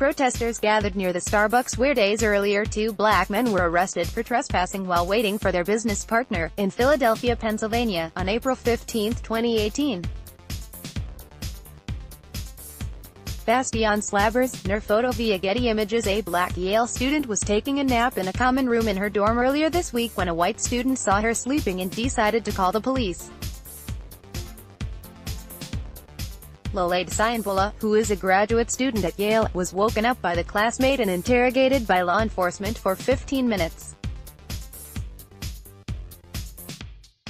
Protesters gathered near the Starbucks where days earlier 2 black men were arrested for trespassing while waiting for their business partner, in Philadelphia, Pennsylvania, on April 15, 2018. Bastiaan Slabbers, NurPhoto via Getty Images A black Yale student was taking a nap in a common room in her dorm earlier this week when a white student saw her sleeping and decided to call the police. Lolade Siyonbola, who is a graduate student at Yale, was woken up by the classmate and interrogated by law enforcement for 15 minutes.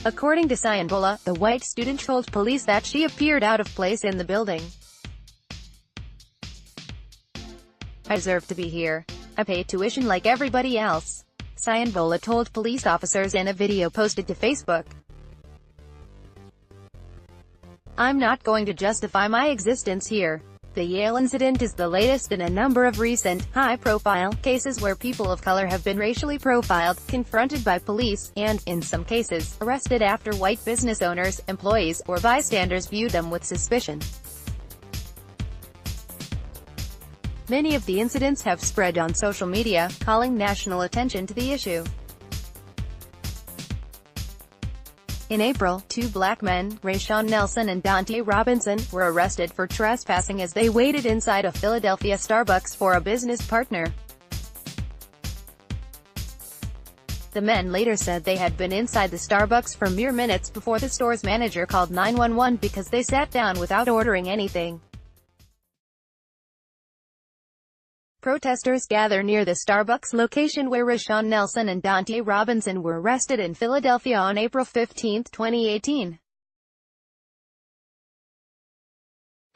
According to Siyonbola, the white student told police that she appeared out of place in the building. "I deserve to be here. I pay tuition like everybody else," Siyonbola told police officers in a video posted to Facebook. "I'm not going to justify my existence here." The Yale incident is the latest in a number of recent, high-profile, cases where people of color have been racially profiled, confronted by police, and, in some cases, arrested after white business owners, employees, or bystanders viewed them with suspicion. Many of the incidents have spread on social media, calling national attention to the issue. In April, 2 black men, Rayshawn Nelson and Dante Robinson, were arrested for trespassing as they waited inside a Philadelphia Starbucks for a business partner. The men later said they had been inside the Starbucks for mere minutes before the store's manager called 911 because they sat down without ordering anything. Protesters gather near the Starbucks location where Rayshawn Nelson and Dante Robinson were arrested in Philadelphia on April 15, 2018.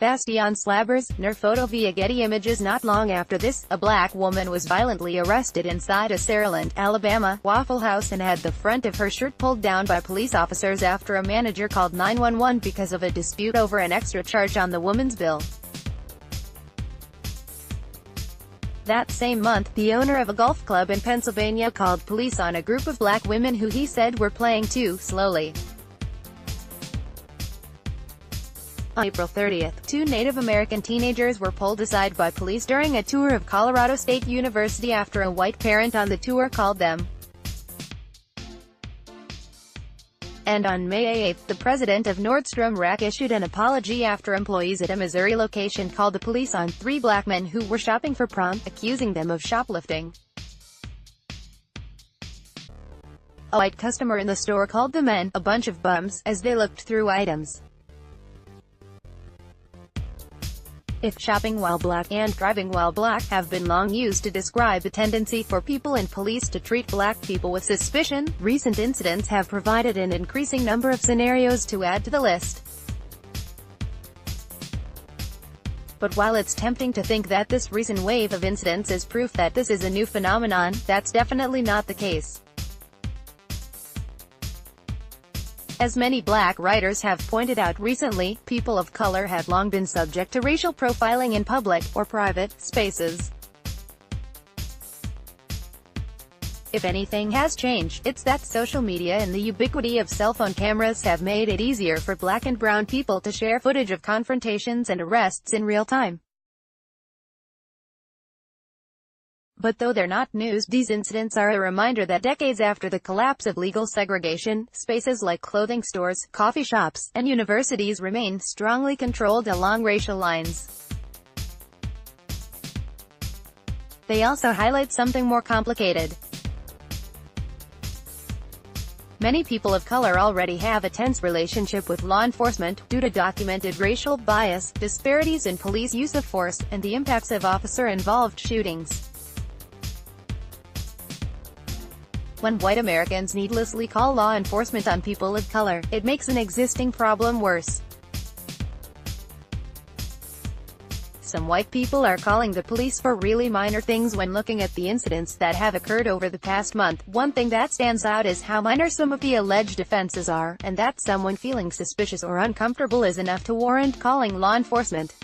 Bastiaan Slabbers, NurPhoto via Getty Images. Not long after this, a black woman was violently arrested inside a Saraland, Alabama, Waffle House and had the front of her shirt pulled down by police officers after a manager called 911 because of a dispute over an extra charge on the woman's bill. That same month, the owner of a golf club in Pennsylvania called police on a group of black women who he said were playing too slowly. On April 30, 2 Native American teenagers were pulled aside by police during a tour of Colorado State University after a white parent on the tour called them. And on May 8, the president of Nordstrom Rack issued an apology after employees at a Missouri location called the police on 3 black men who were shopping for prom, accusing them of shoplifting. A white customer in the store called the men a bunch of bums as they looked through items. If shopping while black and driving while black have been long used to describe the tendency for people in police to treat black people with suspicion, recent incidents have provided an increasing number of scenarios to add to the list. But while it's tempting to think that this recent wave of incidents is proof that this is a new phenomenon, that's definitely not the case. As many black writers have pointed out recently, people of color have long been subject to racial profiling in public, or private, spaces. If anything has changed, it's that social media and the ubiquity of cell phone cameras have made it easier for black and brown people to share footage of confrontations and arrests in real time. But though they're not news, these incidents are a reminder that decades after the collapse of legal segregation, spaces like clothing stores, coffee shops, and universities remain strongly controlled along racial lines. They also highlight something more complicated. Many people of color already have a tense relationship with law enforcement, due to documented racial bias, disparities in police use of force, and the impacts of officer-involved shootings. When white Americans needlessly call law enforcement on people of color, it makes an existing problem worse. Some white people are calling the police for really minor things when looking at the incidents that have occurred over the past month. One thing that stands out is how minor some of the alleged offenses are, and that someone feeling suspicious or uncomfortable is enough to warrant calling law enforcement.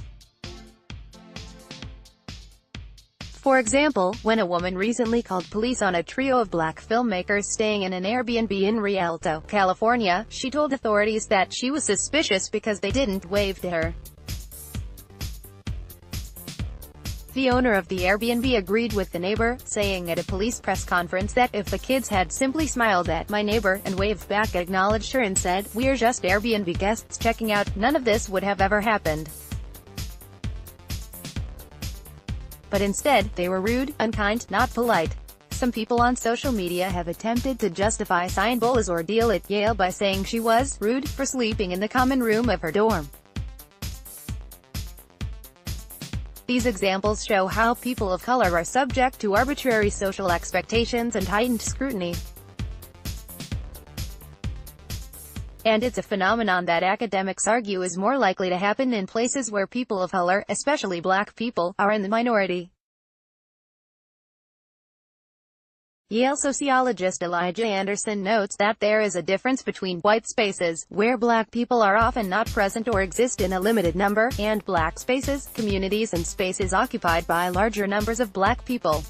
For example, when a woman recently called police on a trio of black filmmakers staying in an Airbnb in Rialto, California, she told authorities that she was suspicious because they didn't wave to her. The owner of the Airbnb agreed with the neighbor, saying at a police press conference that if the kids had simply smiled at my neighbor and waved back, acknowledged her and said, "We're just Airbnb guests checking out," none of this would have ever happened. But instead, they were rude, unkind, not polite. Some people on social media have attempted to justify Siyonbola's ordeal at Yale by saying she was rude for sleeping in the common room of her dorm. These examples show how people of color are subject to arbitrary social expectations and heightened scrutiny. And it's a phenomenon that academics argue is more likely to happen in places where people of color, especially black people, are in the minority. Yale sociologist Elijah Anderson notes that there is a difference between white spaces, where black people are often not present or exist in a limited number, and black spaces, communities and spaces occupied by larger numbers of black people.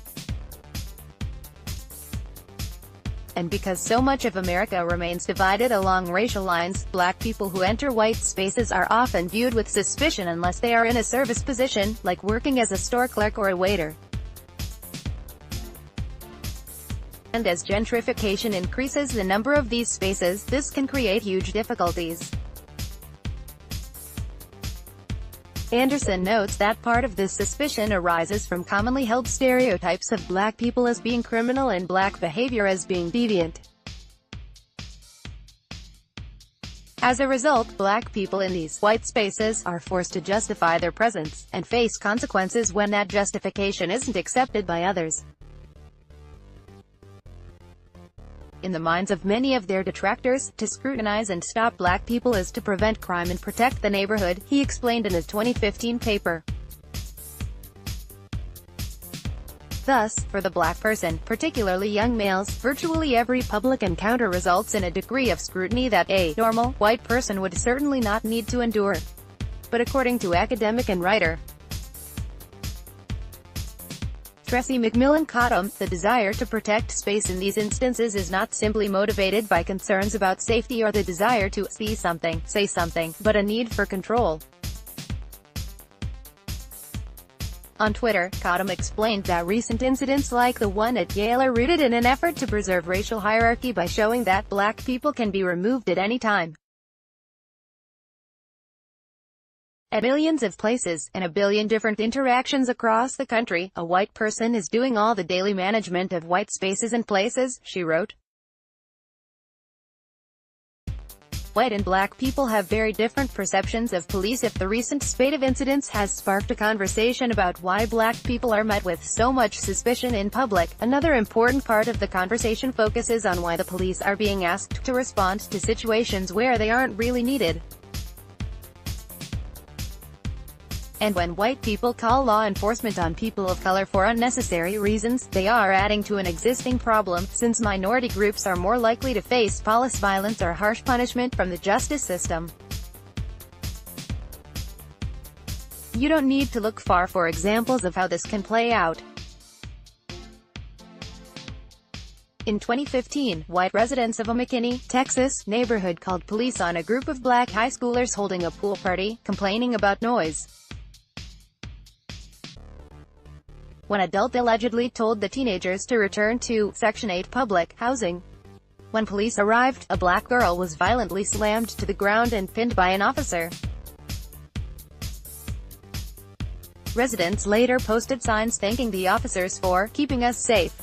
And because so much of America remains divided along racial lines, black people who enter white spaces are often viewed with suspicion unless they are in a service position, like working as a store clerk or a waiter. And as gentrification increases the number of these spaces, this can create huge difficulties. Anderson notes that part of this suspicion arises from commonly held stereotypes of black people as being criminal and black behavior as being deviant. As a result, black people in these white spaces are forced to justify their presence, and face consequences when that justification isn't accepted by others. In the minds of many of their detractors, to scrutinize and stop black people is to prevent crime and protect the neighborhood, he explained in a 2015 paper. Thus, for the black person, particularly young males, virtually every public encounter results in a degree of scrutiny that a normal, white person would certainly not need to endure. But according to academic and writer Tracy McMillan Cottom, the desire to protect space in these instances is not simply motivated by concerns about safety or the desire to see something, say something, but a need for control. On Twitter, Cottom explained that recent incidents like the one at Yale are rooted in an effort to preserve racial hierarchy by showing that black people can be removed at any time. At millions of places, and a billion different interactions across the country, a white person is doing all the daily management of white spaces and places, she wrote. White and black people have very different perceptions of police. If the recent spate of incidents has sparked a conversation about why black people are met with so much suspicion in public, another important part of the conversation focuses on why the police are being asked to respond to situations where they aren't really needed. And when white people call law enforcement on people of color for unnecessary reasons, they are adding to an existing problem, since minority groups are more likely to face police violence or harsh punishment from the justice system. You don't need to look far for examples of how this can play out. In 2015, white residents of a McKinney, Texas, neighborhood called police on a group of black high schoolers holding a pool party, complaining about noise. When adults allegedly told the teenagers to return to Section 8 public housing. When police arrived, a black girl was violently slammed to the ground and pinned by an officer. Residents later posted signs thanking the officers for keeping us safe.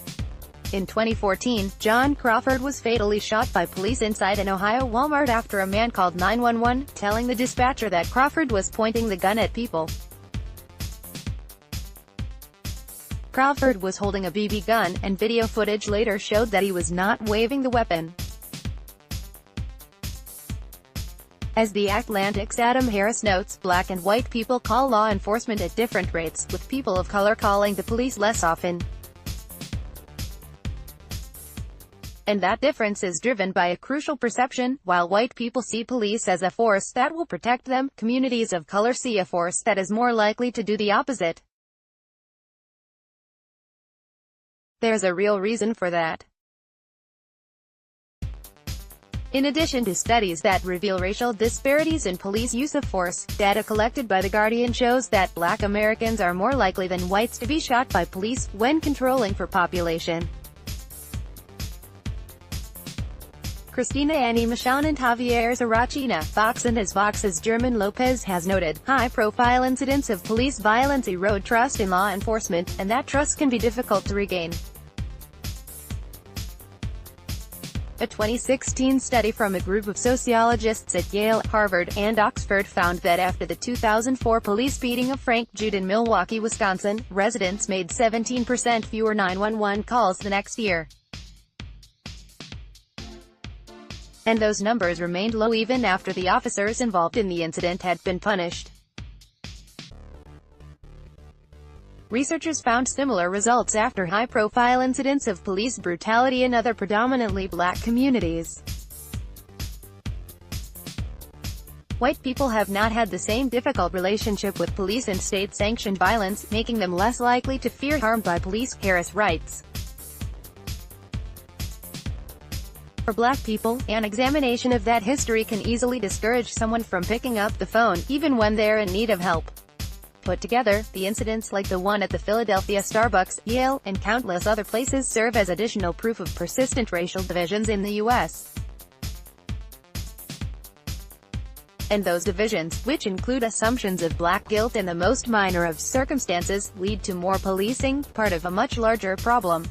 In 2014, John Crawford was fatally shot by police inside an Ohio Walmart after a man called 911, telling the dispatcher that Crawford was pointing the gun at people. Crawford was holding a BB gun, and video footage later showed that he was not waving the weapon. As The Atlantic's Adam Harris notes, black and white people call law enforcement at different rates, with people of color calling the police less often. And that difference is driven by a crucial perception. While white people see police as a force that will protect them, communities of color see a force that is more likely to do the opposite. There's a real reason for that. In addition to studies that reveal racial disparities in police use of force, data collected by The Guardian shows that Black Americans are more likely than whites to be shot by police when controlling for population. Christina Annie Michon and Javier Zarachina, Fox and as Vox's German Lopez has noted, high-profile incidents of police violence erode trust in law enforcement, and that trust can be difficult to regain. A 2016 study from a group of sociologists at Yale, Harvard, and Oxford found that after the 2004 police beating of Frank Jude in Milwaukee, Wisconsin, residents made 17% fewer 911 calls the next year. And those numbers remained low even after the officers involved in the incident had been punished. Researchers found similar results after high-profile incidents of police brutality in other predominantly Black communities. White people have not had the same difficult relationship with police and state-sanctioned violence, making them less likely to fear harm by police, Harris writes. For Black people, an examination of that history can easily discourage someone from picking up the phone, even when they're in need of help. Put together, the incidents like the one at the Philadelphia Starbucks, Yale, and countless other places serve as additional proof of persistent racial divisions in the U.S. And those divisions, which include assumptions of Black guilt in the most minor of circumstances, lead to more policing, part of a much larger problem.